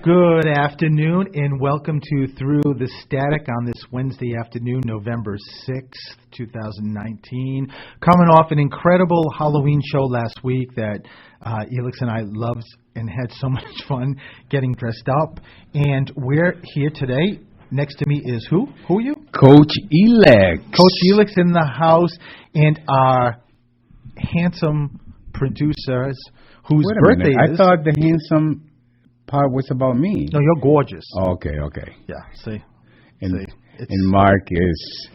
Good afternoon and welcome to Through the Static on this Wednesday afternoon, November 6th, 2019. Coming off an incredible Halloween show last week that Elix and I loved and had so much fun getting dressed up. And we're here today. Next to me is who? Who are you? Coach Elix. Coach Elix in the house and our handsome producers whose birthday is. I thought the handsome part was about me. No, you're gorgeous. Oh, okay. Yeah, see. And Mark is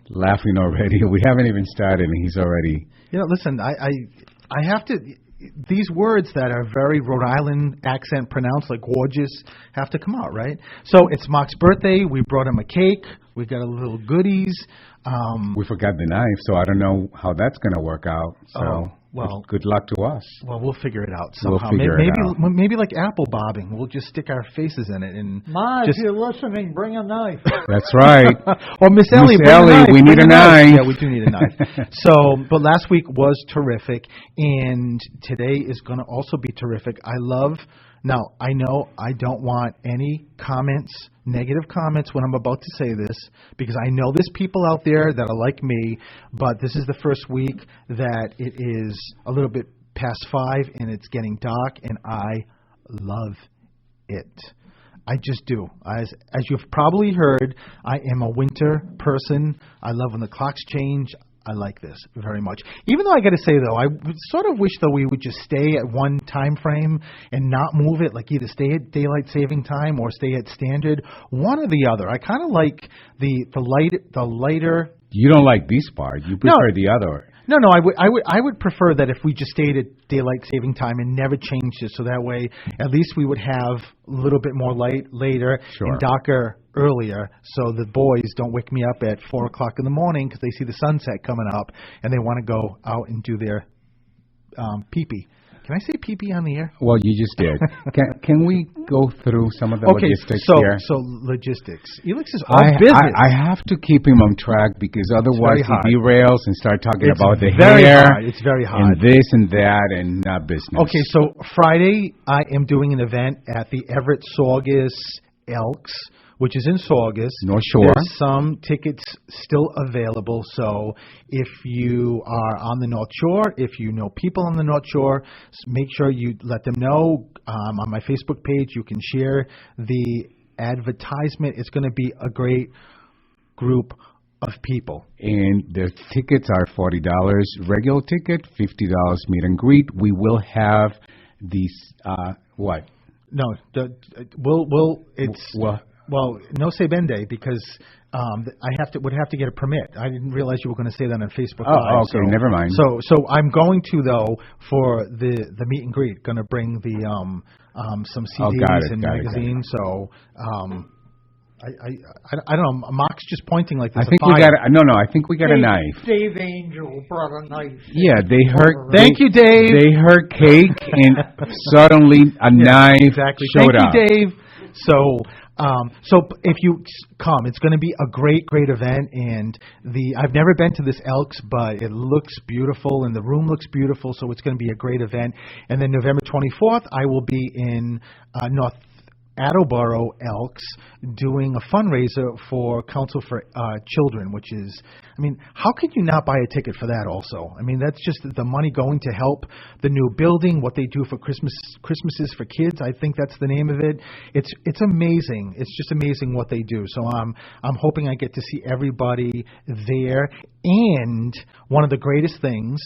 laughing already. We haven't even started, and he's already... Listen, I have to... These words that are very Rhode Island accent pronounced, like gorgeous, have to come out, right? So it's Mark's birthday. We brought him a cake. We got a little goodies. We forgot the knife, so I don't know how that's going to work out. So good luck to us. Well, we'll figure it out somehow. We'll figure it out. Maybe like apple bobbing. We'll just stick our faces in it. And Ma, if you're listening, bring a knife. That's right. Or Miss Ellie, we need a knife. Yeah, we do need a knife. But last week was terrific, and today is going to also be terrific. Now, I know I don't want any negative comments when I'm about to say this, because I know there's people out there that are like me, but this is the first week that it is a little bit past 5 and it's getting dark, and I love it. I just do. As you've probably heard, I am a winter person. I love when the clocks change. I like this very much. Even though I got to say, though, I sort of wish, though, we would just stay at one time frame and not move it, like either stay at daylight saving time or stay at standard, one or the other. I kind of like the lighter. You don't like this part. You prefer the other. No, I would prefer that if we just stayed at daylight saving time and never changed it, so that way at least we would have a little bit more light later and darker earlier, so the boys don't wake me up at 4 o'clock in the morning because they see the sunset coming up and they want to go out and do their pee-pee. Can I say pee-pee on the air? Well, you just did. Can we go through some of the logistics here? So logistics. Elix is all business. I have to keep him on track because otherwise he derails and start talking about the hair. Hard. It's very hard. And this and that and not business. Okay, so Friday I am doing an event at the Everett Saugus Elks, which is in Saugus. North Shore. There's some tickets still available, so if you are on the North Shore, if you know people on the North Shore, make sure you let them know. On my Facebook page, you can share the advertisement. It's going to be a great group of people. And the tickets are $40. Regular ticket, $50 meet and greet. We will have these, what? No, Well, no se vende because I would have to get a permit. I didn't realize you were going to say that on Facebook Live. Oh, okay, never mind. So I'm going to, though, for the meet and greet, going to bring the some CDs and magazines. So I don't know. Mark's just pointing like this. I think we got I think we got a knife. Dave Angel brought a knife. Yeah, they heard. Thank you, Dave. They heard cake and suddenly a knife showed up. Thank you, Dave. So if you come, it's going to be a great event, and I've never been to this Elks, but it looks beautiful, and the room looks beautiful, so it's going to be a great event. And then November 24th, I will be in North Attleboro Elks doing a fundraiser for Council for Children, which is, how could you not buy a ticket for that also? That's just the money going to help the new building, what they do for Christmases for kids. I think that's the name of it. It's amazing. It's just amazing what they do. So I'm hoping I get to see everybody there. And one of the greatest things,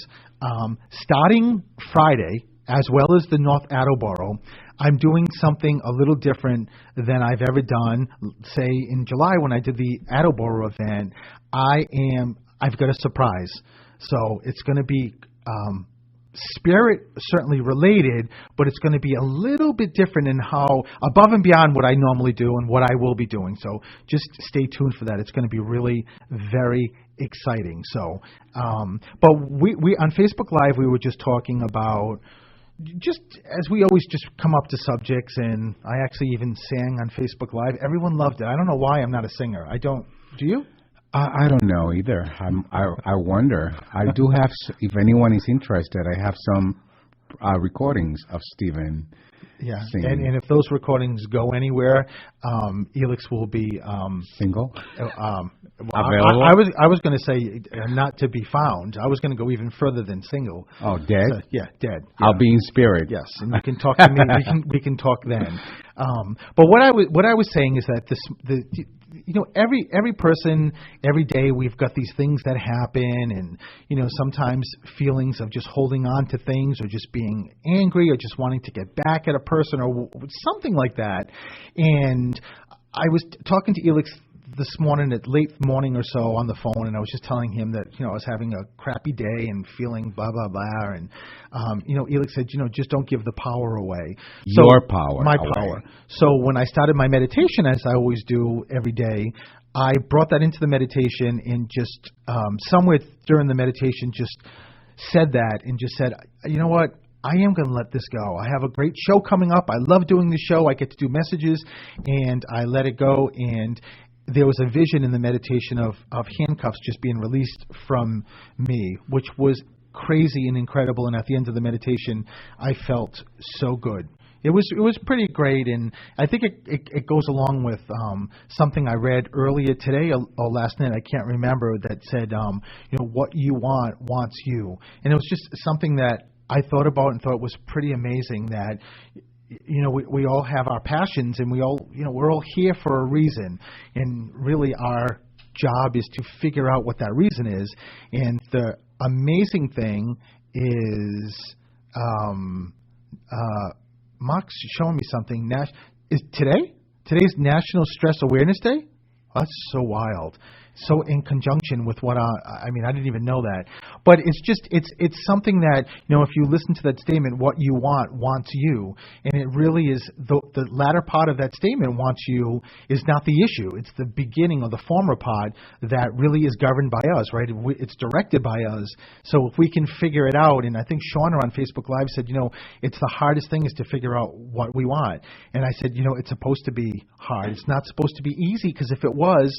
starting Friday, as well as the North Attleboro, I'm doing something a little different than I've ever done. Say in July when I did the Attleboro event, I've got a surprise. So it's going to be spirit certainly related, but it's going to be a little bit different in how above and beyond what I normally do and what I will be doing. So just stay tuned for that. It's going to be really very exciting. So, but we on Facebook Live, we were just talking about, just as we always just come up to subjects, and I actually even sang on Facebook Live. Everyone loved it. I don't know why I'm not a singer. Do you? I don't know either. I wonder. I do have, if anyone is interested, I have some recordings of Stephen. Yeah, Singing. and if those recordings go anywhere, Elix will be Single? Available. I was going to say not to be found. I was going to go even further than single. Oh, dead? So, yeah, dead. I'll Yeah. be in spirit. Yes, and you can talk to me. We can talk then. But what I was saying is that every person, every day we've got these things that happen, and sometimes feelings of just holding on to things, or just being angry, or just wanting to get back at a person, or something like that. And I was talking to Elix this morning at late morning or so on the phone, and I was just telling him that I was having a crappy day and feeling blah blah blah, and Elix said, just don't give the power away. Your power, my away. power. So when I started my meditation, as I always do every day, I brought that into the meditation, and just somewhere during the meditation, just said that, and just said, you know what? I am going to let this go. I have a great show coming up. I love doing the show. I get to do messages, and I let it go. And there was a vision in the meditation of handcuffs just being released from me, which was crazy and incredible. And at the end of the meditation, I felt so good. It was pretty great, and I think it goes along with something I read earlier today or last night. I can't remember, that said, what you want wants you, and it was just something that I thought about and thought was pretty amazing. That we all have our passions, and we all we're all here for a reason, and really our job is to figure out what that reason is. And the amazing thing is, Mark's showing me something. Is today's National Stress Awareness Day? That's so wild. So in conjunction with what I didn't even know that. But it's something that, if you listen to that statement, what you want wants you. And it really is, the latter part of that statement, wants you, is not the issue. It's the beginning, or the former part, that really is governed by us, right? It's directed by us. So if we can figure it out, and I think Shauna on Facebook Live said, it's the hardest thing is to figure out what we want. And I said, it's supposed to be hard. It's not supposed to be easy, because if it was,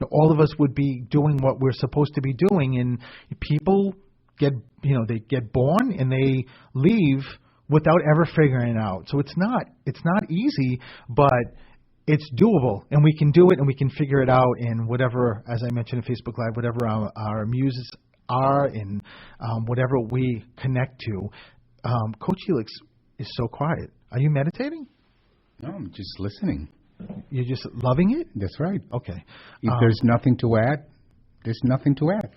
all of us would be doing what we're supposed to be doing, and people get born and they leave without ever figuring it out. So it's not easy, but it's doable, and we can do it, and we can figure it out. And whatever, as I mentioned in Facebook Live, whatever our muses are, and whatever we connect to. Coach Elix is so quiet. Are you meditating? No, I'm just listening. You're just loving it? That's right. Okay. If there's nothing to add, there's nothing to add.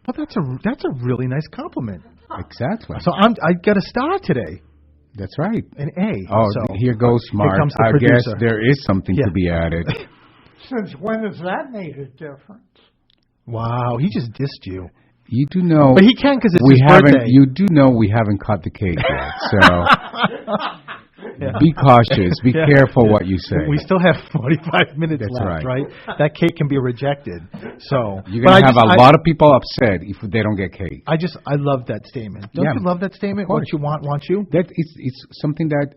Well, that's a really nice compliment. Exactly. So I got a star today. That's right. An A. Oh, so here goes Mark. Here comes the I producer. guess there is something to be added. Since when has that made a difference? Wow, he just dissed you. You do know, but he can, because it's we his haven't. birthday. You do know we haven't cut the cake yet, so be cautious. Be careful what you say. We still have 45 minutes That's left, right. That cake can be rejected. So you're gonna have a lot of people upset if they don't get cake. I love that statement. Don't you love that statement? What you want wants you. That it's something that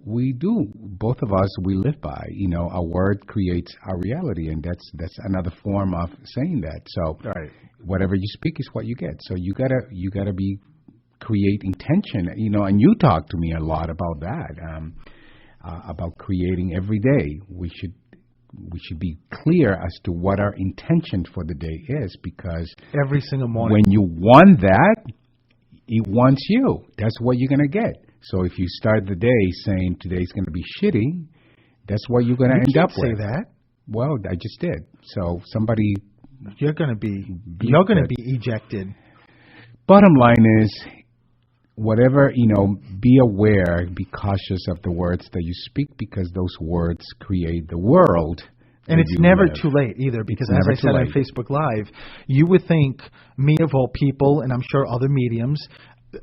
we do. Both of us, we live by. A word creates our reality, and that's another form of saying that. So whatever you speak is what you get. So you gotta create intention, and you talk to me a lot about that, about creating every day. We should be clear as to what our intention for the day is, because every single morning, when you want that, it wants you. That's what you're going to get. So if you start the day saying today's going to be shitty, that's what you're going to end up with. Say that. Well, I just did. So you're going to be ejected. Bottom line is, whatever, be aware, be cautious of the words that you speak, because those words create the world. And it's never too late either, because as I said on Facebook Live, you would think, me of all people, and I'm sure other mediums,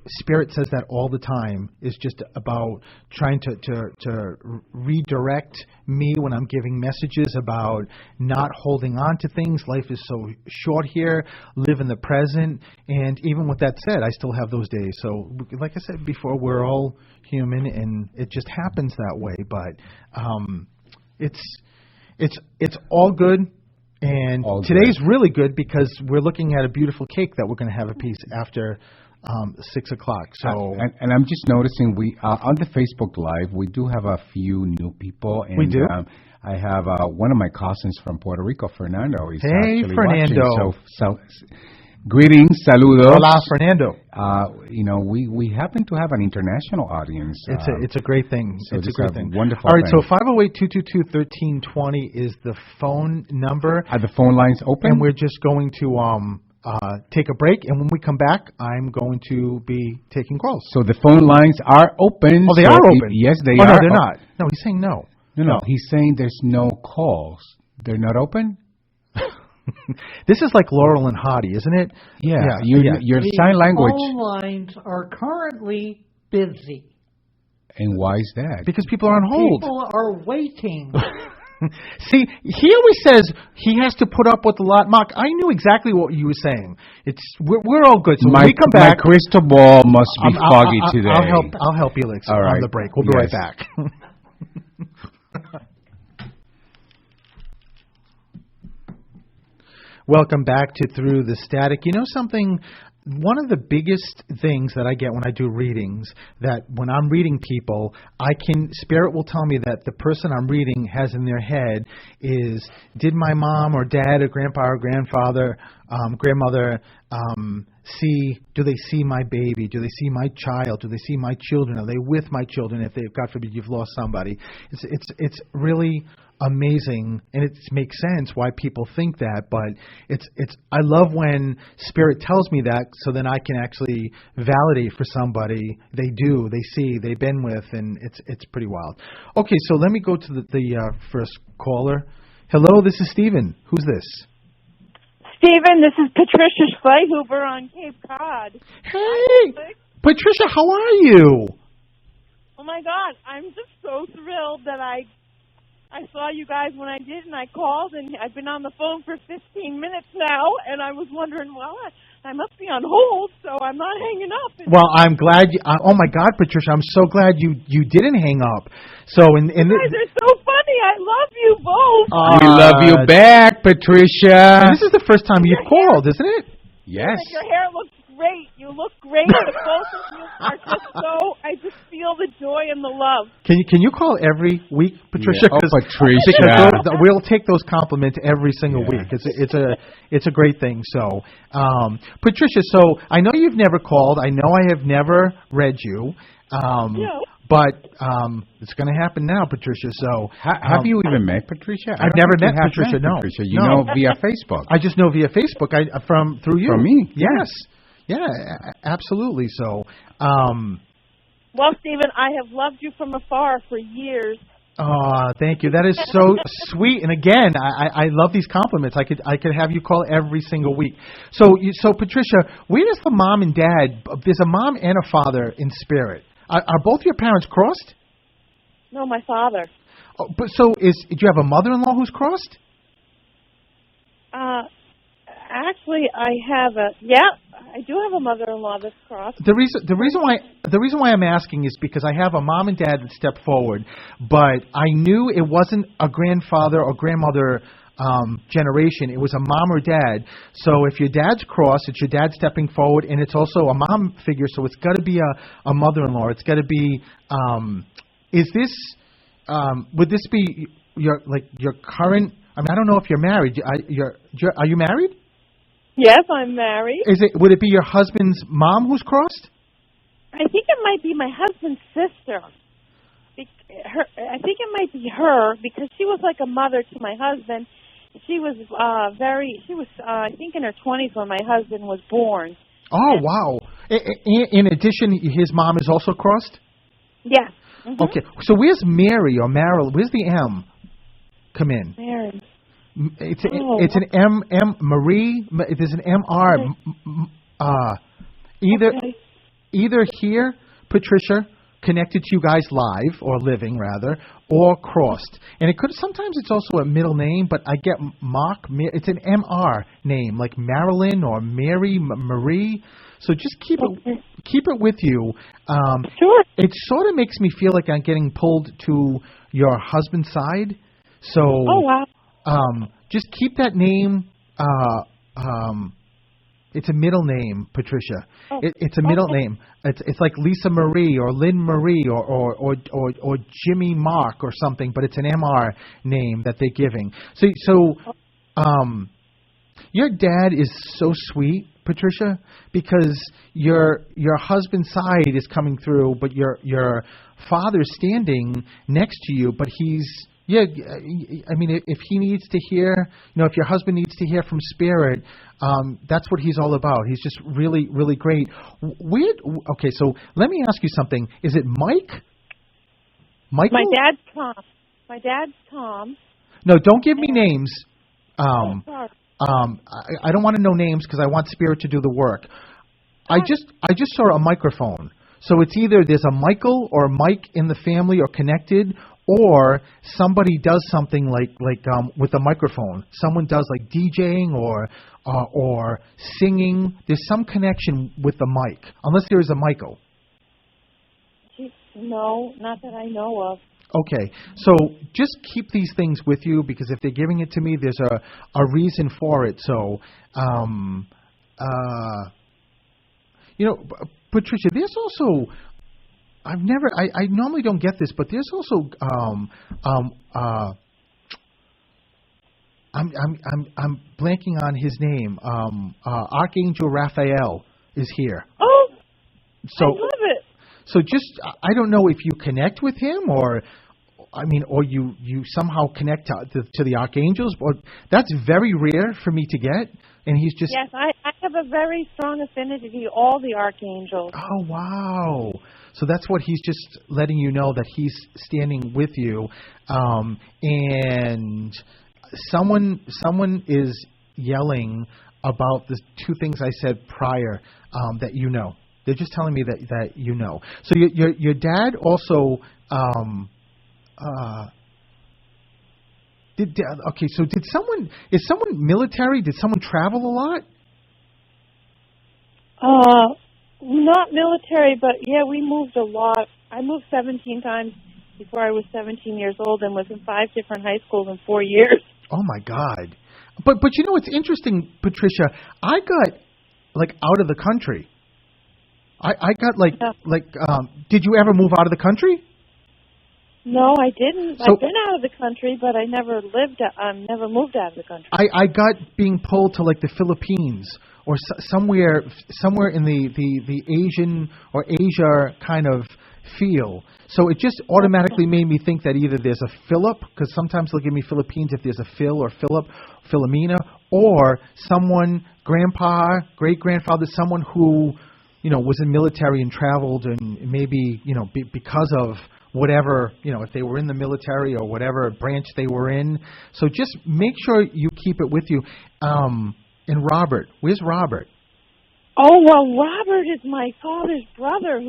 Spirit says that all the time, is just about trying to redirect me when I'm giving messages about not holding on to things. Life is so short here. Live in the present. And even with that said, I still have those days. So like I said before, we're all human, and it just happens that way. But it's all good. And today's really good, because we're looking at a beautiful cake that we're going to have a piece after 6 o'clock. So and I'm just noticing we on the Facebook Live we do have a few new people. And, we do. I have one of my cousins from Puerto Rico, Fernando. He's hey, actually Fernando. Watching. So greetings, saludos. Hola, Fernando. We happen to have an international audience. It's a great thing. So it's a great thing. Wonderful. All right, thing. so 508-222-1320 is the phone number. Are the phone lines open? And we're just going to take a break, and when we come back, I'm going to be taking calls. So the phone lines are open. Oh, they are open? Yes, they are. No, they're not. No, he's saying no. No, he's saying there's no calls. They're not open? This is like Laurel and Hardy, isn't it? Yeah. Your sign language. The phone lines are currently busy. And why is that? Because people are on hold. People are waiting. See, he always says he has to put up with a lot. Mark, I knew exactly what you were saying. We're all good. So when we come back, my crystal ball must be foggy today. I'll help you, Alex, right. On the break. We'll be right back. Welcome back to Through the Static. You know something? One of the biggest things that I get when I do readings, that when I'm reading people, Spirit will tell me that the person I'm reading has in their head is, did my mom or dad or grandpa or grandfather, grandmother do they see my baby? Do they see my child? Do they see my children? Are they with my children if God forbid you've lost somebody? It's really amazing, and it makes sense why people think that, but I love when Spirit tells me that, so then I can actually validate for somebody. They see, they've been with, and it's pretty wild. Okay, so let me go to the first caller. Hello, this is Stephen. Who's this? Stephen, this is Patricia Schleihuber on Cape Cod. Hey, Patricia, how are you? Oh my God, I'm just so thrilled that I saw you guys when I did, and I called, and I've been on the phone for 15 minutes now, and I was wondering, well, I must be on hold, so I'm not hanging up. Well, I'm glad. Oh my God, Patricia, I'm so glad you didn't hang up. So you guys are so funny. I love you both. We love you back, Patricia. And this is the first time you've called, isn't it? Yes. Your hair looks great. You look great. The both of you are just I just feel the joy and the love. Can you call every week, Patricia? Yeah. Oh, Patricia. Because we'll take those compliments every single week. It's a great thing. So, Patricia, so I know you've never called. I know I have never read you. But it's going to happen now, Patricia. So, have you even met Patricia? I've never met Patricia. No, Patricia. You know via Facebook. I just know via Facebook. Through you. From me. Yes. Yeah, absolutely. So, well, Stephen, I have loved you from afar for years. Oh, thank you. That is so sweet. And again, I love these compliments. I could have you call every single week. So Patricia, where does the mom and dad? There's a mom and a father in spirit. Are both your parents crossed? No, my father. Oh, but do you have a mother-in-law who's crossed? Actually, I do have a mother-in-law that's crossed. The reason why I'm asking is because I have a mom and dad that stepped forward, but I knew it wasn't a grandfather or grandmother generation. It was a mom or dad. So if your dad's crossed, it's your dad stepping forward, and it's also a mom figure. So it's got to be a mother-in-law. It's got to be. Would this be your current? I mean, I don't know if you're married. Are you married? Yes, I'm married. Would it be your husband's mom who's crossed? I think it might be my husband's sister. I think it might be her because she was like a mother to my husband. She was I think in her 20s when my husband was born. Oh, wow. In addition, his mom is also crossed? Yeah. Mm-hmm. Okay. So where's Mary or Marilyn? Where's the M come in? Mary. It's an M Marie. There's an MR. Either here, Patricia, connected to you guys live or living rather, or crossed. And sometimes it's also a middle name, but I get Mark. It's an MR name like Marilyn or Mary Marie. So just keep it with you. Sure. It sort of makes me feel like I'm getting pulled to your husband's side. So. Oh wow. Just keep that name It's a middle name, Patricia. Oh, It's a middle name. It's like Lisa Marie or Lynn Marie or Jimmy Mark or something, but it's an MR name that they're giving. So your dad is so sweet, Patricia, because your husband's side is coming through, but your father's standing next to you, but he's. Yeah, I mean, if he needs to hear, if your husband needs to hear from Spirit, that's what he's all about. He's just really, really great. Okay, so let me ask you something. Is it Mike? Michael? My dad's Tom. No, don't give me names. Sorry. I don't want to know names because I want Spirit to do the work. I just saw a microphone. So it's either there's a Michael or Mike in the family or connected, or somebody does something like with a microphone. Someone does like DJing or singing. There's some connection with the mic, unless there is a Michael. No, not that I know of. Okay, so just keep these things with you, because if they're giving it to me, there's a reason for it. So, Patricia, there's also. I normally don't get this, but there's also I'm blanking on his name. Archangel Raphael is here. Oh, so, I love it. So just I don't know if you connect with him, or you somehow connect to the archangels, or that's very rare for me to get. And he's just yes, I have a very strong affinity to all the archangels. Oh wow! So that's what he's just letting you know, that he's standing with you, and someone is yelling about the two things I said prior that you know. They're just telling me that you know. So your dad also. So is someone military? Did someone travel a lot? Not military, but yeah, we moved a lot. I moved 17 times before I was 17 years old, and was in 5 different high schools in 4 years. Oh my God! But it's interesting, Patricia. I got out of the country. I got did you ever move out of the country? No, I didn't. So, I've been out of the country, but I never moved out of the country. I got being pulled to the Philippines or somewhere in the Asian or Asia kind of feel. So it just automatically made me think that either there's a Philip, because sometimes they'll give me Philippines if there's a Phil or Philip, Philomena, or someone, grandpa, great-grandfather, someone who, was in military and traveled, and maybe, because of whatever, if they were in the military or whatever branch they were in. So just make sure you keep it with you. And Robert, where's Robert? Oh, well, Robert is my father's brother,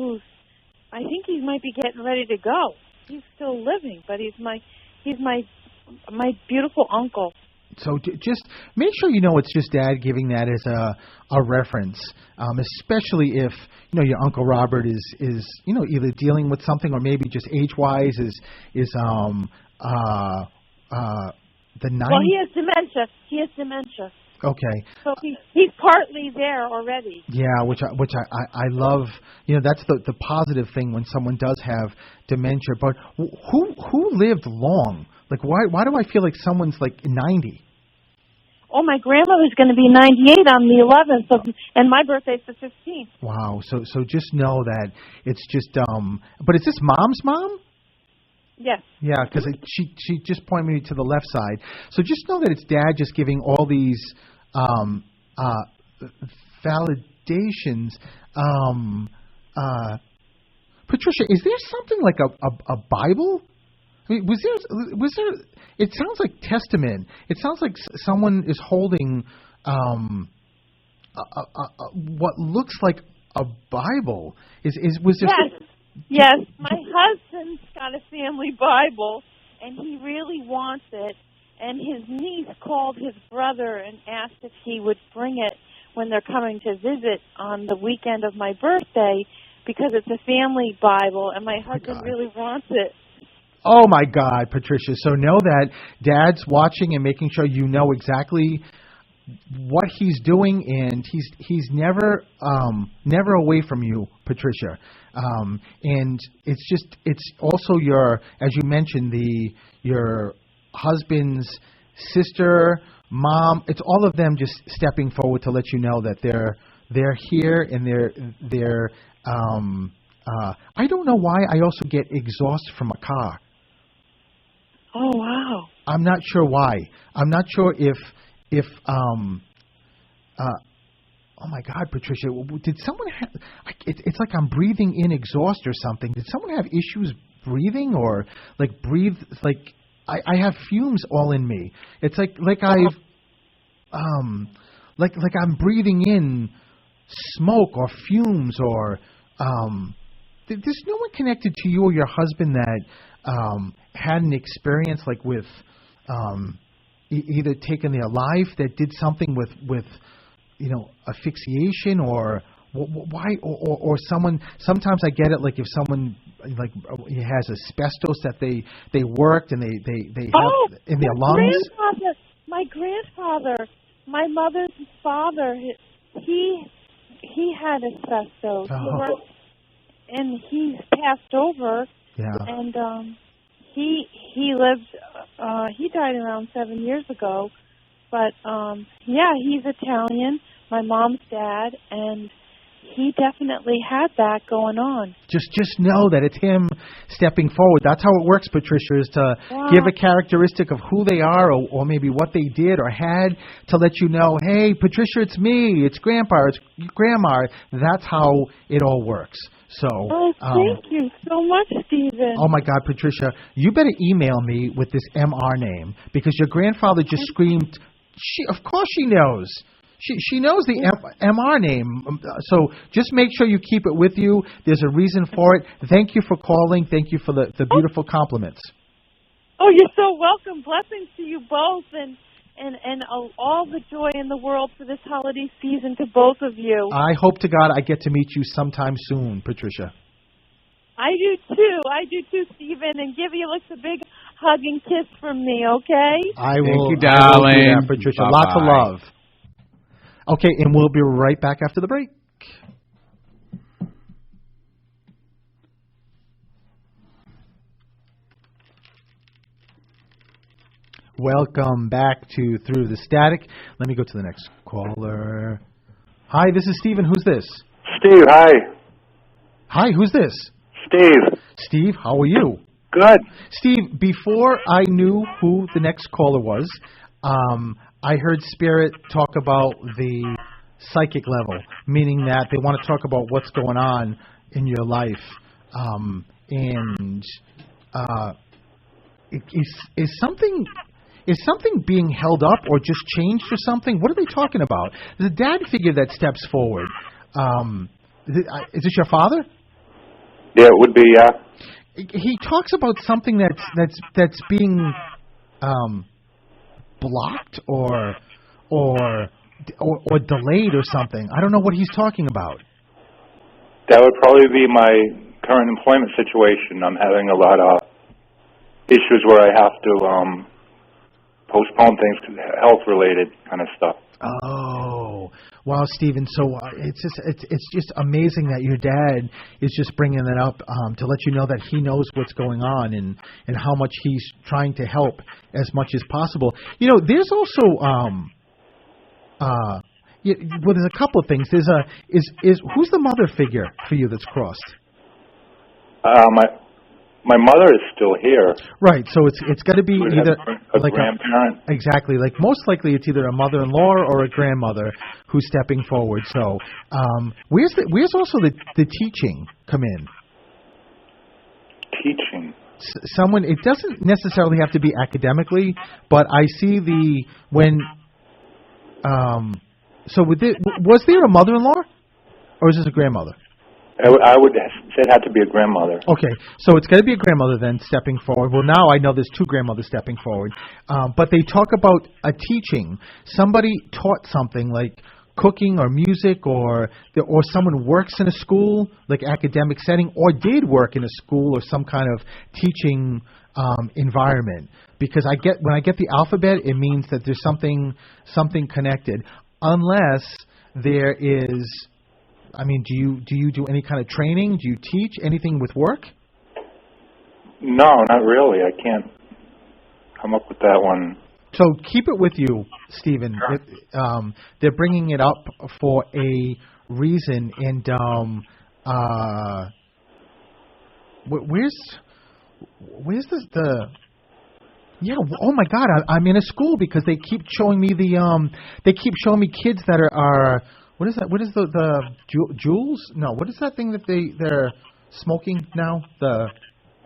I think he might be getting ready to go. He's still living, but he's my beautiful uncle. So just make sure it's just Dad giving that as a reference, especially if your Uncle Robert is either dealing with something, or maybe just age-wise is the 9. Well, he has dementia. Okay. So he's partly there already. Yeah, which I love. That's the positive thing when someone does have dementia. But who lived long? Why do I feel like someone's 90? Oh, my grandmother's going to be 98 on the 11th, and my birthday's the 15th. Wow. So just know that it's just. But is this Mom's mom? Yes. Yeah, because she just pointed me to the left side. So just know that it's Dad just giving all these validations. Patricia, is there something like a Bible? I mean, was there? It sounds like Testament. It sounds like someone is holding what looks like a Bible. Was there? Yes. My husband's got a family Bible, and he really wants it. And his niece called his brother and asked if he would bring it when they're coming to visit on the weekend of my birthday, because it's a family Bible, and my husband really wants it. Oh, my God, Patricia. So know that Dad's watching and making sure you know exactly what he's doing, and he's never away from you, Patricia. And it's also as you mentioned, your husband's sister, mom. It's all of them just stepping forward to let you know that they're here, and they're I don't know why I also get exhaust from a car. Oh, wow. I'm not sure why. I'm not sure if oh my God, Patricia, did someone have, it's like I'm breathing in exhaust or something. Did someone have issues breathing, or like breathe, like I have fumes all in me. It's like I've like I'm breathing in smoke or fumes, or there's no one connected to you or your husband that had an experience like with either taking their life, that did something with asphyxiation, or why, or someone. Sometimes I get it, like if someone like has asbestos that they worked and they have in their lungs. My grandfather, my mother's father, he had asbestos. And he's passed over. Yeah. And he lived. He died around 7 years ago. But he's Italian. My mom's dad, and he definitely had that going on. Just know that it's him stepping forward. That's how it works, Patricia, is to give a characteristic of who they are, or maybe what they did or had, to let you know, hey, Patricia, it's me, it's Grandpa, it's Grandma. That's how it all works. So, thank you so much, Stephen. Oh my God, Patricia, you better email me with this MR name, because your grandfather just screamed. Of course she knows. She knows the MR name. So just make sure you keep it with you. There's a reason for it. Thank you for calling. Thank you for the beautiful compliments. Oh, you're so welcome. Blessings to you both, and all the joy in the world for this holiday season to both of you. I hope to God I get to meet you sometime soon, Patricia. I do too, Stephen, and give you a big hug and kiss from me, okay? I will. Thank you, darling. I will do that, Patricia. Bye-bye. Lots of love. Okay, and we'll be right back after the break. Welcome back to Through the Static. Let me go to the next caller. Hi, this is Stephen. Who's this? Steve, hi. Hi, who's this? Steve. Steve, how are you? Good. Steve, before I knew who the next caller was, I heard Spirit talk about the psychic level, meaning that they want to talk about what's going on in your life. Is something being held up or just changed or something? What are they talking about? The dad figure that steps forward. Is this your father? Yeah, it would be, yeah. He talks about something that's being blocked or delayed or something. I don't know what he's talking about. That would probably be my current employment situation. I'm having a lot of issues where I have to postpone things, health-related kind of stuff. Oh, wow, Stephen. So it's just amazing that your dad is just bringing that up to let you know that he knows what's going on and how much he's trying to help as much as possible. There's also there's a couple of things. There's who's the mother figure for you that's crossed? My mother is still here. Right, so it's got to be either a like grandparent. Exactly, like most likely it's either a mother-in-law or a grandmother who's stepping forward. So where's also the teaching come in? Teaching. Someone. It doesn't necessarily have to be academically, but I see So was there a mother-in-law, or is this a grandmother? I would say it had to be a grandmother. Okay, so it's got to be a grandmother then stepping forward. Well, now I know there's two grandmothers stepping forward. But they talk about a teaching. Somebody taught something like cooking or music, or someone works in a school, like academic setting, or did work in a school or some kind of teaching environment, because when I get the alphabet, it means that there's something connected. Unless there is, I mean, do you do any kind of training? Do you teach anything with work? No, not really. I can't come up with that one. So keep it with you, Stephen. Sure. They're bringing it up for a reason, and where's the yeah, oh my God, I'm in a school because they keep showing me kids that are what is that? What is the Juuls? No, what is that thing that they're smoking now?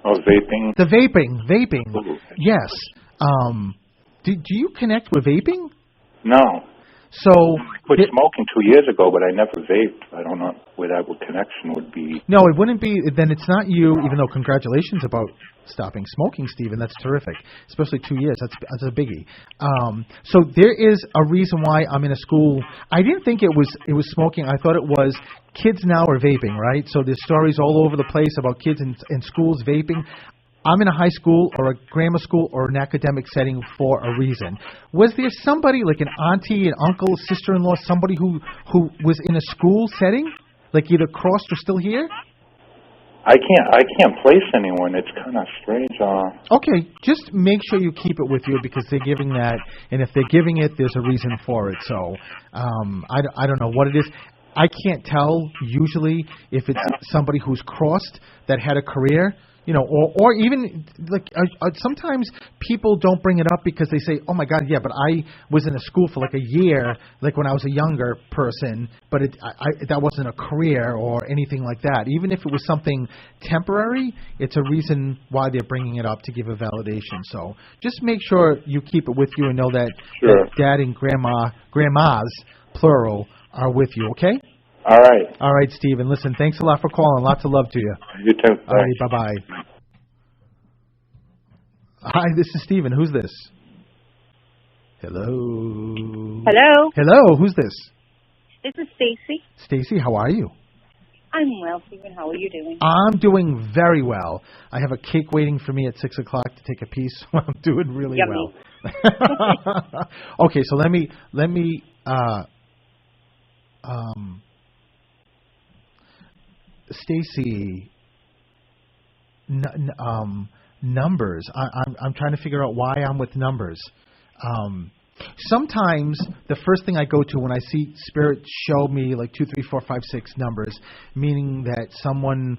Vaping. The vaping. Ooh. Yes. Do you connect with vaping? No. So I quit smoking 2 years ago, but I never vaped. I don't know where that connection would be. No, it wouldn't be. Then it's not you. Even though congratulations about stopping smoking, Stephen. That's terrific. Especially 2 years. That's a biggie. So there is a reason why I'm in a school. I didn't think it was smoking. I thought it was kids now are vaping, right? So there's stories all over the place about kids in schools vaping. I'm in a high school or a grammar school or an academic setting for a reason. Was there somebody like an auntie, an uncle, sister-in-law, somebody who was in a school setting, like either crossed or still here? I can't place anyone. It's kind of strange. Okay, just make sure you keep it with you because they're giving that, and if they're giving it, there's a reason for it. So I don't know what it is. I can't tell usually if it's somebody who's crossed that had a career. You know, or even like sometimes people don't bring it up because they say, "Oh my God, yeah, but I was in a school for like a year, like when I was a younger person, but that wasn't a career or anything like that." Even if it was something temporary, it's a reason why they're bringing it up to give a validation. So just make sure you keep it with you and know that, sure. that Dad and grandmas, plural, are with you. Okay. All right. All right, Stephen. Listen, thanks a lot for calling. Lots of love to you. You too. All right, bye-bye. Hi, this is Stephen. Who's this? Hello. Hello. Hello, who's this? This is Stacy. Stacy, how are you? I'm well, Stephen. How are you doing? I'm doing very well. I have a cake waiting for me at 6 o'clock to take a piece, so I'm doing really Yummy. well. Okay, so let me Stacy, numbers. I'm trying to figure out why I'm with numbers. Sometimes the first thing I go to when I see Spirit show me like 2, 3, 4, 5, 6 numbers, meaning that someone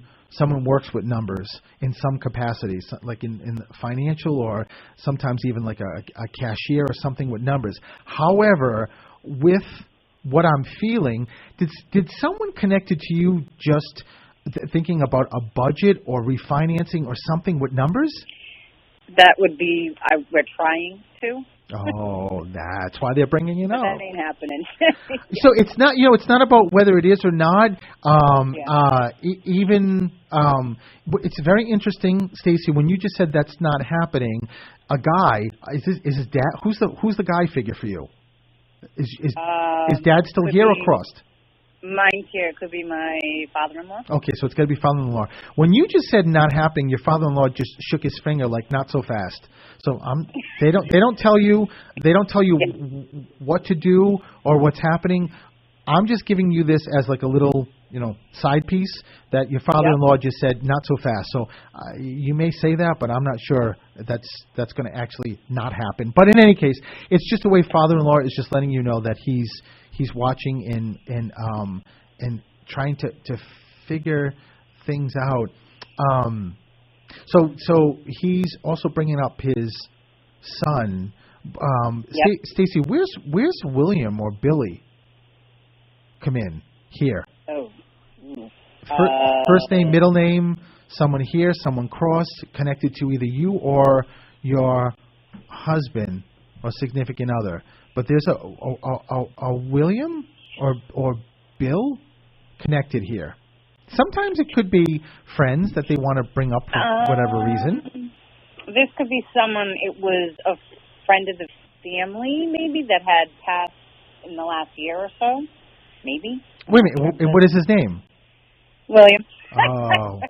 works with numbers in some capacity, like in financial or sometimes even like a cashier or something with numbers. However, with what I'm feeling, did someone connected to you just thinking about a budget or refinancing or something with numbers? That would be, we're trying to. Oh, that's why they're bringing it up. That ain't happening. So it's not, it's not about whether it is or not. It's very interesting, Stacy, when you just said that's not happening. A guy, is his dad? Who's the guy figure for you? Is Dad still here or crossed? Mine's here. It could be my father-in-law. Okay, so it's got to be father-in-law. When you just said not happening, your father-in-law just shook his finger like not so fast. So they don't tell you what to do or what's happening. I'm just giving you this as like a little side piece that your father-in-law just said not so fast. So you may say that, but I'm not sure that's going to actually not happen. But in any case, it's just the way father-in-law is just letting you know that he's watching and trying to figure things out. So he's also bringing up his son. Stacy, where's William or Billy come in here? Oh. First name, middle name, someone here, someone cross, connected to either you or your husband or significant other. But there's a William or Bill connected here. Sometimes it could be friends that they want to bring up for whatever reason. This could be someone, it was a friend of the family, maybe, that had passed in the last year or so. Maybe. Wait a minute. What is his name? William. Oh,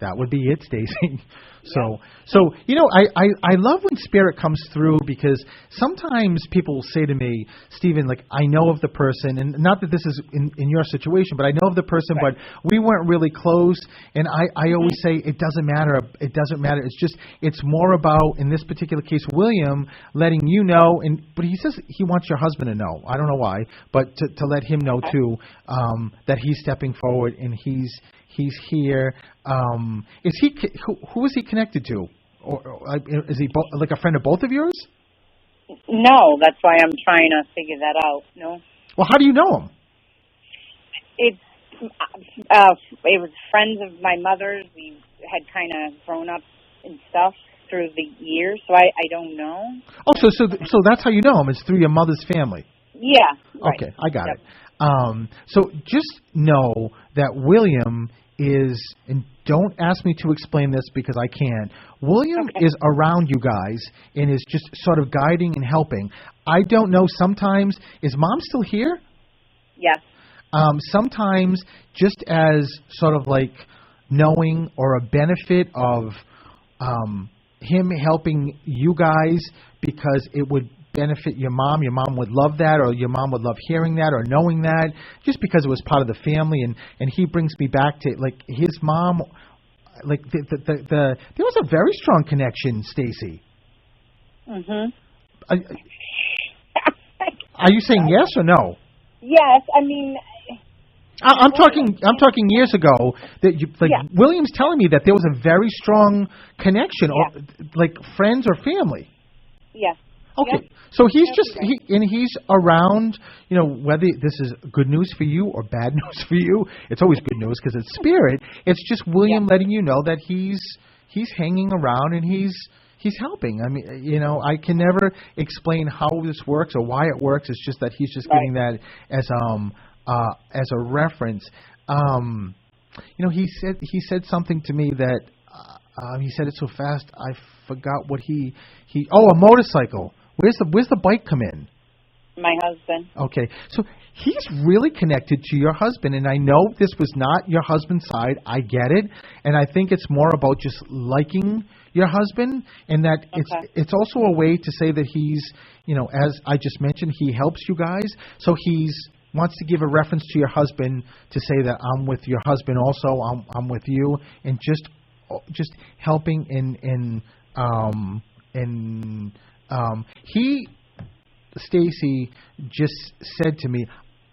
That would be it, Stacy. So I love when spirit comes through, because sometimes people will say to me, Stephen, like, I know of the person, and not that this is in your situation, but I know of the person, but we weren't really close, and I always say it doesn't matter. It doesn't matter. It's more about, in this particular case, William letting you know, but he says he wants your husband to know. I don't know why, but to let him know too, that he's stepping forward and he's here. Is he? Who is he connected to? Or is he like a friend of both of yours? No, that's why I'm trying to figure that out. No. Well, how do you know him? It was friends of my mother's. We had kind of grown up and stuff through the years, so I don't know. Oh, so that's how you know him. It's through your mother's family. Yeah. Right. Okay, I got it. So just know that William is, and don't ask me to explain this because I can't. William is around you guys and is just sort of guiding and helping. I don't know, sometimes, is Mom still here? Yes. Sometimes just as sort of like knowing or a benefit of him helping you guys because it would benefit your mom. Your mom would love that, or your mom would love hearing that or knowing that, just because it was part of the family. And he brings me back to, like, his mom, like there was a very strong connection, Stacy. Mhm. Are you saying yes or no? Yes, I mean, I'm talking years ago that William's telling me that there was a very strong connection, or like friends or family. Yes. Okay, so he's he's around, whether this is good news for you or bad news for you. It's always good news because it's spirit. It's just William letting you know that he's hanging around and he's helping. I mean, I can never explain how this works or why it works. It's just that he's just giving that as a reference. He said something to me that he said it so fast I forgot what he a motorcycle. Where's the bike come in? My husband. Okay, so he's really connected to your husband, and I know this was not your husband's side. I get it, and I think it's more about just liking your husband, and that it's also a way to say that he's, as I just mentioned, he helps you guys. So he's wants to give a reference to your husband to say that I'm with your husband also. I'm with you, and just helping Stacy just said to me,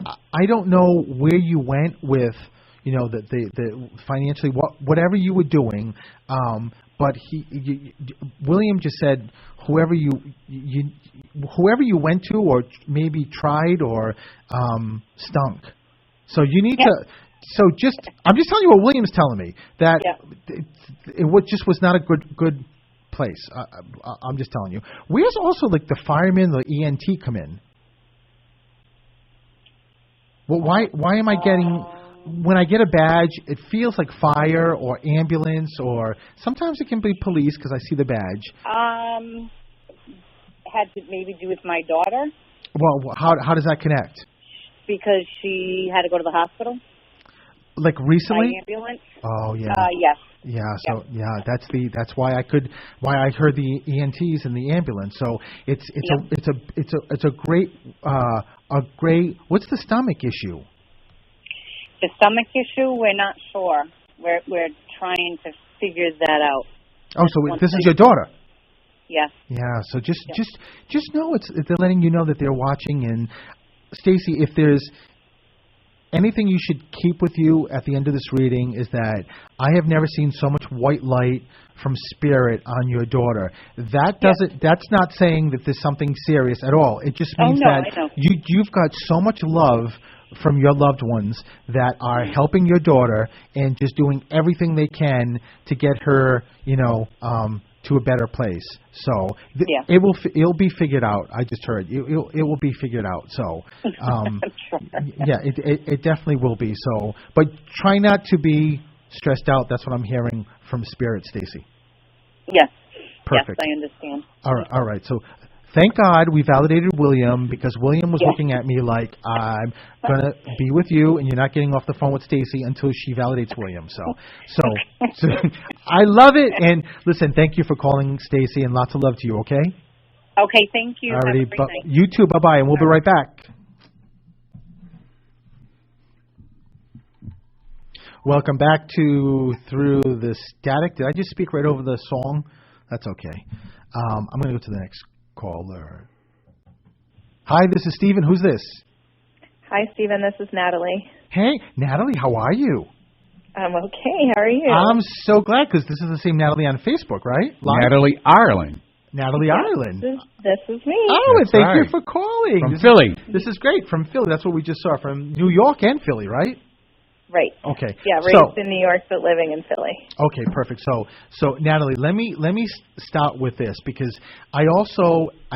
I don't know where you went with, the financially, whatever you were doing, but William just said whoever you went to or maybe tried or stunk. So you need to. So I'm just telling you what William's telling me, that it just was not a good place. I'm just telling you. Where's also like the fireman, the ENT come in? Well, why am I getting, when I get a badge, it feels like fire or ambulance, or sometimes it can be police because I see the badge. Had to maybe do with my daughter. Well, how does that connect? Because she had to go to the hospital. Like recently? By ambulance. Oh yeah. Yes. Yeah. So that's why I heard the ENTs and the ambulance. So it's a great what's the stomach issue? The stomach issue, we're not sure. We're trying to figure that out. Oh, so this is your daughter? Yes. Yeah. So just know they're letting you know that they're watching. And Stacy, if there's anything you should keep with you at the end of this reading, is that I have never seen so much white light from spirit on your daughter. That's not saying that there's something serious at all. It just means that you've got so much love from your loved ones that are helping your daughter and just doing everything they can to get her, to a better place. So it'll be figured out. I just heard it will be figured out. So it definitely will be. So, but try not to be stressed out. That's what I'm hearing from spirit, Stacy. Yes. Perfect. Yes, I understand. All right. So thank God we validated William, because William was looking at me like, I'm going to be with you and you're not getting off the phone with Stacy until she validates William. So I love it. And listen, thank you for calling, Stacy, and lots of love to you, okay? Okay, thank you. Alrighty, Have a great night. you too. Bye-bye, and we'll be right back. Welcome back to Through the Static. Did I just speak right over the song? That's okay. I'm going to go to the next caller. Hi, this is Steven. Who's this? Hi, Stephen. This is Natalie. Hey, Natalie, how are you? I'm okay. How are you? I'm so glad, because this is the same Natalie on Facebook, right? Natalie Ireland. Natalie Ireland. This is me. Oh, and That's thank you right. for calling. From Philly. This is great. From Philly. That's what we just saw. From New York and Philly, right? Right. Okay. Yeah, raised in New York but living in Philly. Okay, perfect. So Natalie, let me start with this, because I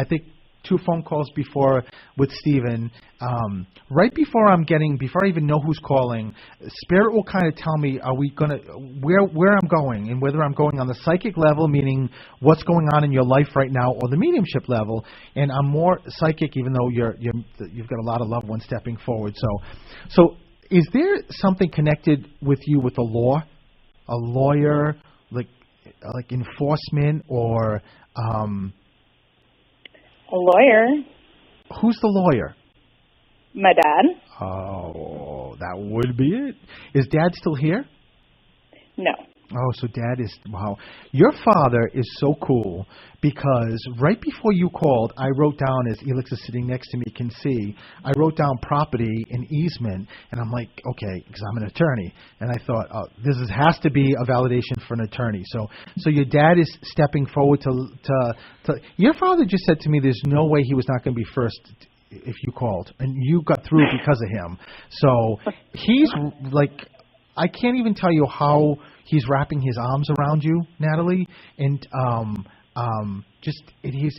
think 2 phone calls before with Steven, right before I even know who's calling, Spirit will kind of tell me, are we going to, where I'm going, and whether I'm going on the psychic level, meaning what's going on in your life right now, or the mediumship level. And I'm more psychic, even though you've got a lot of loved ones stepping forward. So is there something connected with you with the law, a lawyer, like enforcement, or a lawyer? Who's the lawyer? My dad. Oh, that would be it. Is Dad still here? No. Oh, so Dad is, wow. Your father is so cool, because right before you called, I wrote down, as Elix is sitting next to me can see, I wrote down property and easement, and I'm like, okay, because I'm an attorney. And I thought, this has to be a validation for an attorney. So your dad is stepping forward to your father just said to me there's no way he was not going to be first if you called, and you got through because of him. So he's like, I can't even tell you how he's wrapping his arms around you, Natalie, and his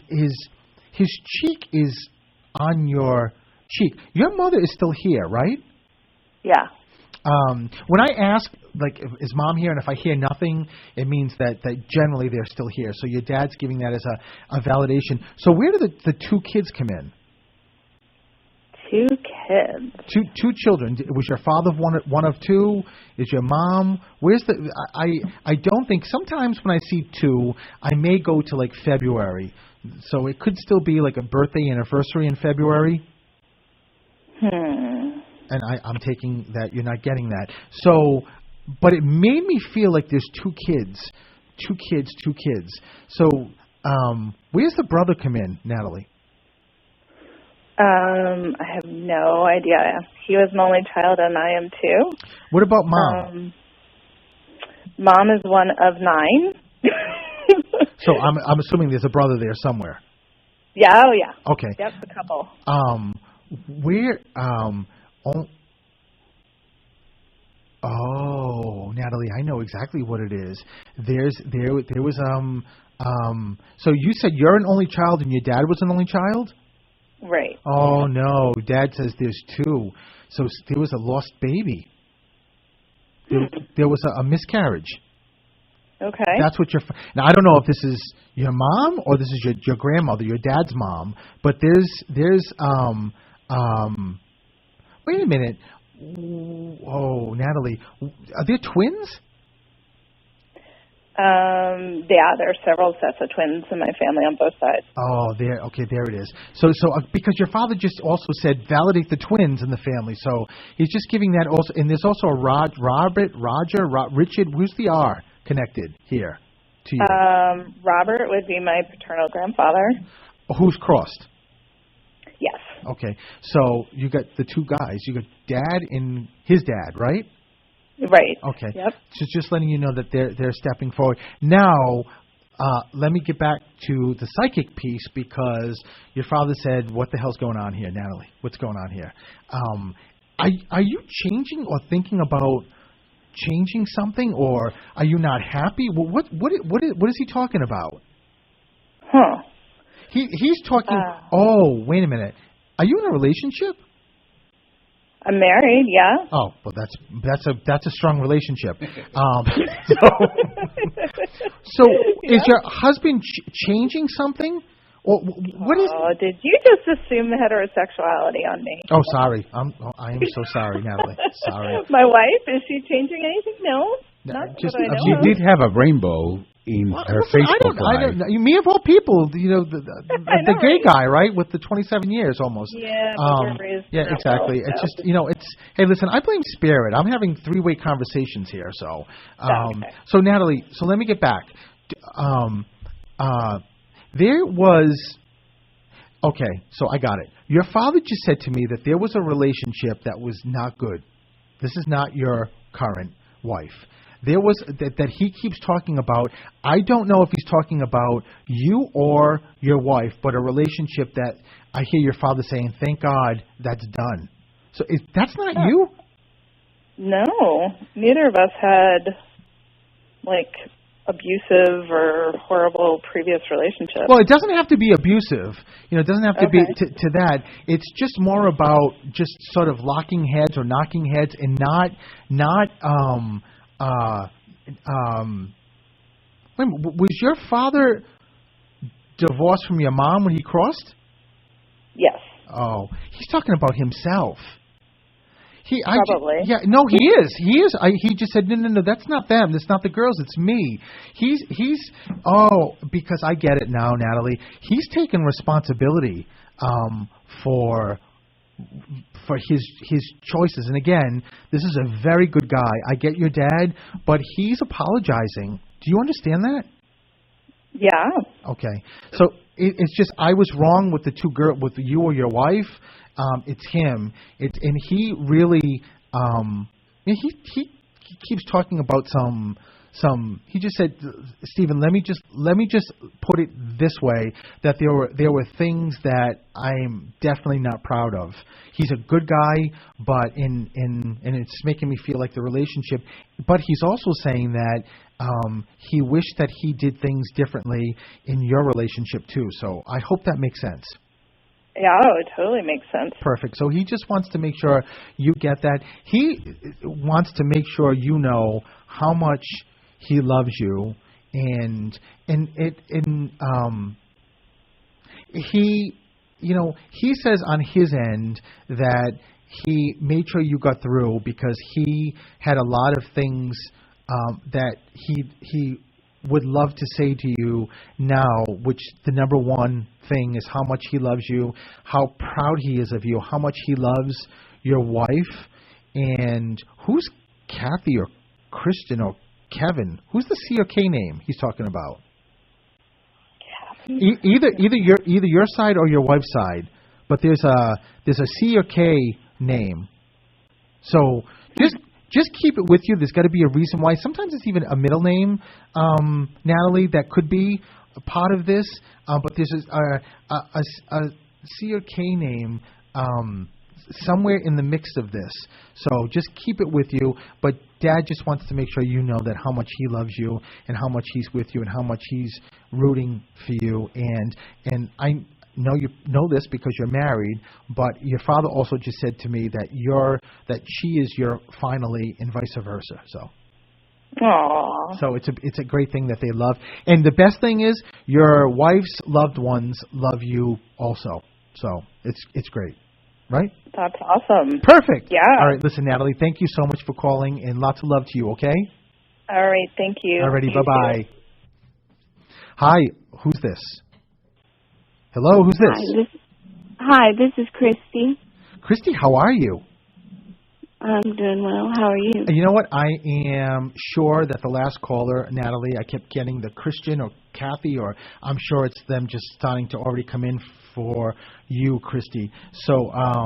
cheek is on your cheek. Your mother is still here, right? Yeah. When I ask, like, is Mom here, and if I hear nothing, it means that generally they're still here. So your dad's giving that as a validation. So where do the 2 kids come in? 2 kids. Two children. Was your father one of 2? Is your mom? Where's the? I don't think. Sometimes when I see 2, I may go to like February. So it could still be like a birthday anniversary in February. And I'm taking that you're not getting that. So, but it made me feel like there's 2 kids. So where's the brother come in, Natalie? I have no idea. He was an only child, and I am too. What about Mom? Mom is one of 9. So I'm assuming there's a brother there somewhere. Yeah. Oh, yeah. Okay. Yep, a couple. Where? Oh, Natalie, I know exactly what it is. There was So you said you're an only child, and your dad was an only child? Right. Oh, no. Dad says there's 2. So there was a lost baby. There was a miscarriage. Okay. That's what now, I don't know if this is your mom or this is your grandmother, your dad's mom, but there's wait a minute. Oh, Natalie, are there twins? Yeah, there are several sets of twins in my family on both sides. Oh, there it is. So because your father just also said validate the twins in the family, so he's just giving that also. And there's also a Richard. Who's the R connected here to you? Robert would be my paternal grandfather. Who's crossed? Yes. Okay, so you got the 2 guys. You got Dad and his dad, right? Right. Okay. Yep. So just letting you know that they're stepping forward. Now, let me get back to the psychic piece, because your father said, "What the hell's going on here, Natalie? What's going on here?" Are you changing or thinking about changing something, or are you not happy? Well, what is he talking about? Huh. He's talking. Oh, wait a minute. Are you in a relationship? I'm married, yeah. Oh, well, that's a strong relationship. So is your husband changing something, Well, what is? Oh, did you just assume heterosexuality on me? Oh, sorry. I am so sorry, Natalie. Sorry. My wife, is she changing anything? No. Not just that I know She of. did have a rainbow in her Facebook Live. Me of all people, the gay guy, right, with the 27 years almost. Yeah, yeah, exactly. Well, it's just, it's. Hey, listen, I blame Spirit. I'm having three-way conversations here, so. Okay. So Natalie, so let me get back. There was. Okay, so I got it. Your father just said to me that there was a relationship that was not good. This is not your current wife. There was that he keeps talking about. I don't know if he's talking about you or your wife, but a relationship that I hear your father saying, "Thank God that's done." So that's not you? No, neither of us had abusive or horrible previous relationships. Well, it doesn't have to be abusive. It doesn't have to be to that. It's just more about just sort of locking heads or knocking heads and not. Was your father divorced from your mom when he crossed? Yes. Oh, he's talking about himself. Probably. No, he is. He is. He just said, no, that's not them. That's not the girls. It's me. Because I get it now, Natalie. He's taken responsibility for his choices. And again, this is a very good guy. I get your dad, but he's apologizing. Do you understand that? Yeah. Okay. So it's just I was wrong with the two girls, with you or your wife. It's him. And he really he keeps talking about some. He just said, Stephen, let me just put it this way, that there were things that I'm definitely not proud of. He's a good guy, but and it's making me feel like the relationship. But he's also saying that he wished that he did things differently in your relationship too. So I hope that makes sense. Yeah, it totally makes sense. Perfect. So he just wants to make sure you get that. He wants to make sure you know how much he loves you, and he says on his end that he made sure you got through because he had a lot of things that he would love to say to you now, which the number one thing is how much he loves you, how proud he is of you, how much he loves your wife, and who's Kathy or Christian or Kevin? Who's the C or K name he's talking about? Either your side or your wife's side, but there's a C or K name. So just keep it with you. There's got to be a reason why. Sometimes it's even a middle name, Natalie, that could be a part of this. But there's a C or K name somewhere in the mix of this. So just keep it with you. But Dad just wants to make sure you know that how much he loves you and how much he's with you and how much he's rooting for you. And I know you know this because you're married, but your father also just said to me that she is your finally and vice versa. So. Aww. So it's a great thing that they love. And the best thing is your wife's loved ones love you also. So it's great. Right? That's awesome. Perfect. Yeah. All right. Listen, Natalie, thank you so much for calling, and lots of love to you, okay? All right. Thank you. All righty. Bye-bye. Hi. Who's this? Hello. Who's this? Hi, this is Christy. Christy, how are you? I'm doing well. How are you? You know what? I am sure that the last caller, Natalie, I kept getting the Christian or Kathy, or I'm sure it's them just starting to already come in for you, Christy. So I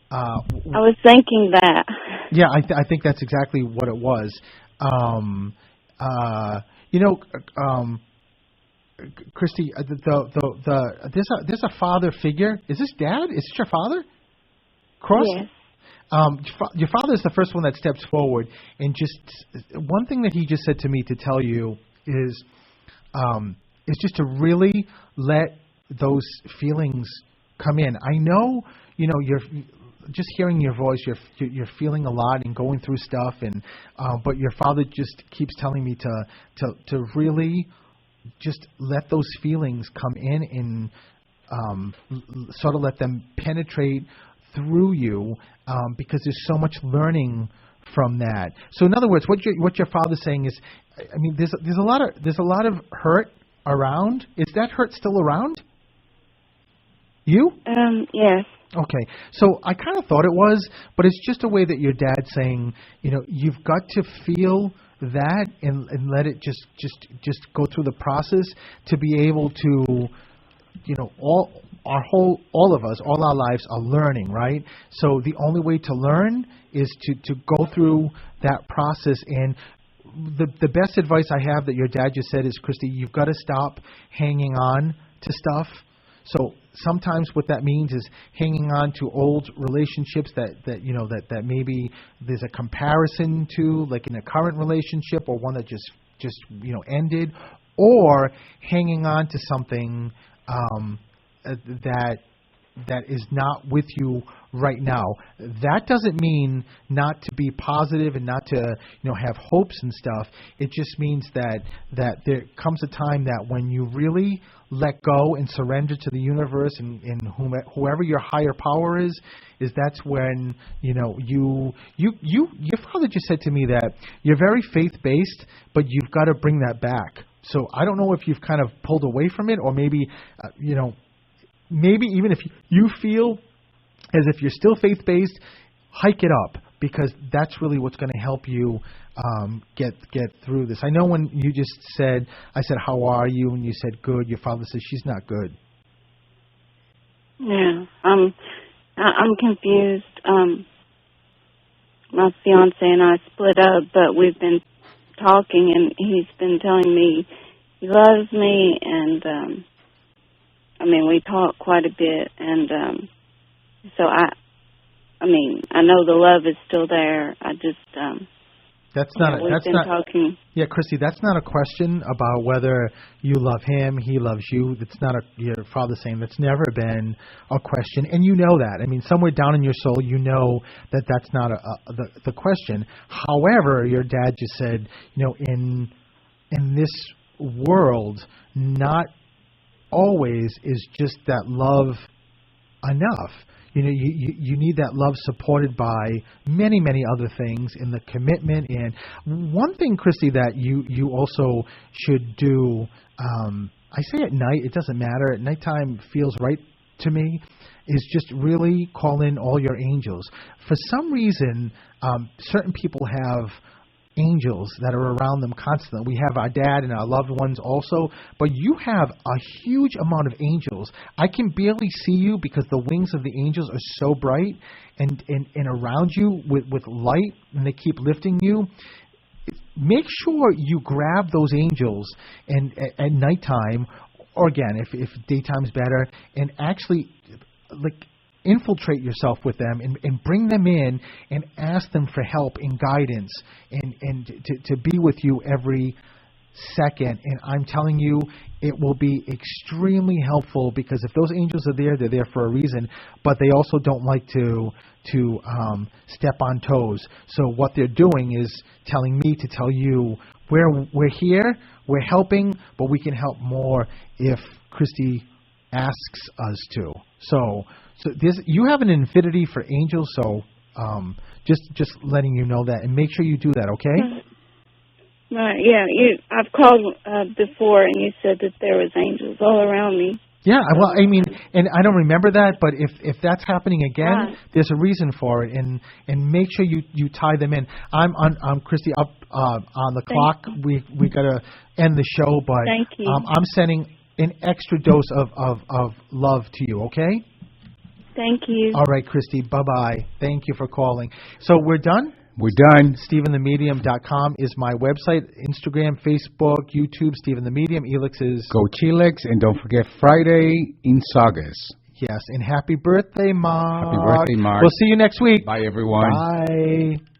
was thinking that. Yeah, I think that's exactly what it was. Christy, there's a father figure. Is this Dad? Is this your father? Cross? Yes. Your father is the first one that steps forward, and just one thing that he just said to me to tell you is just to really let those feelings come in. I know, you're just hearing your voice. You're feeling a lot and going through stuff, and but your father just keeps telling me to really just let those feelings come in sort of let them penetrate through you, because there's so much learning from that. So in other words, what your father's saying is, I mean, there's a lot of hurt around. Is that hurt still around? You? Yes. Okay. So I kind of thought it was, but it's just a way that your dad's saying, you've got to feel that and let it just go through the process to be able to, all of us, all our lives are learning, right? So the only way to learn is to go through that process. And the best advice I have that your dad just said is, Christy, you've got to stop hanging on to stuff. So sometimes what that means is hanging on to old relationships that maybe there's a comparison to, like in a current relationship or one that just ended, or hanging on to something that is not with you right now. That doesn't mean not to be positive and not to have hopes and stuff. It just means that there comes a time that when you really let go and surrender to the universe and whoever your higher power is that's when your father just said to me that you're very faith-based, but you've got to bring that back. So I don't know if you've kind of pulled away from it, or maybe maybe even if you feel as if you're still faith-based, hike it up, because that's really what's going to help you get through this. I know when you just said, I said, how are you? And you said, good. Your father says, she's not good. Yeah, I'm confused. My fiance and I split up, but we've been talking, and he's been telling me he loves me, and we talk quite a bit, and so I know the love is still there. I just talking. Yeah, Christy, that's not a question about whether you love him, he loves you. That's not your father saying. That's never been a question, and you know that. I mean, somewhere down in your soul, you know that that's not the question. However, your dad just said, in this world, not always is just that love enough. You need that love supported by many, many other things in the commitment. And one thing, Christy, that you also should do, I say at night, it doesn't matter, at nighttime feels right to me, is just really call in all your angels. For some reason, certain people have angels that are around them constantly. We have our dad and our loved ones also, but you have a huge amount of angels. I can barely see you because the wings of the angels are so bright and around you with light, and they keep lifting you. Make sure you grab those angels and at nighttime, or again, if daytime's better, and actually infiltrate yourself with them and bring them in and ask them for help and guidance and to be with you every second. And I'm telling you, it will be extremely helpful, because if those angels are there, they're there for a reason, but they also don't like to step on toes. So what they're doing is telling me to tell you, we're here, we're helping, but we can help more if Christy asks us to. So you have an infinity for angels, so just letting you know that, and make sure you do that, okay? Right, yeah. I've called before, and you said that there was angels all around me. Yeah, well, and I don't remember that, but if that's happening again, there's a reason for it, and make sure you tie them in. I'm Christy, up on the clock. We gotta end the show, but thank you. I'm sending an extra dose of love to you, okay? Thank you. All right, Christy, bye-bye. Thank you for calling. So we're done? We're done. StephenTheMedium.com is my website. Instagram, Facebook, YouTube, Stephen the Medium. Elix is... Go Chilex, and don't forget Friday in Saugus. Yes, and happy birthday, Mark. Happy birthday, Mark. We'll see you next week. Bye, everyone. Bye.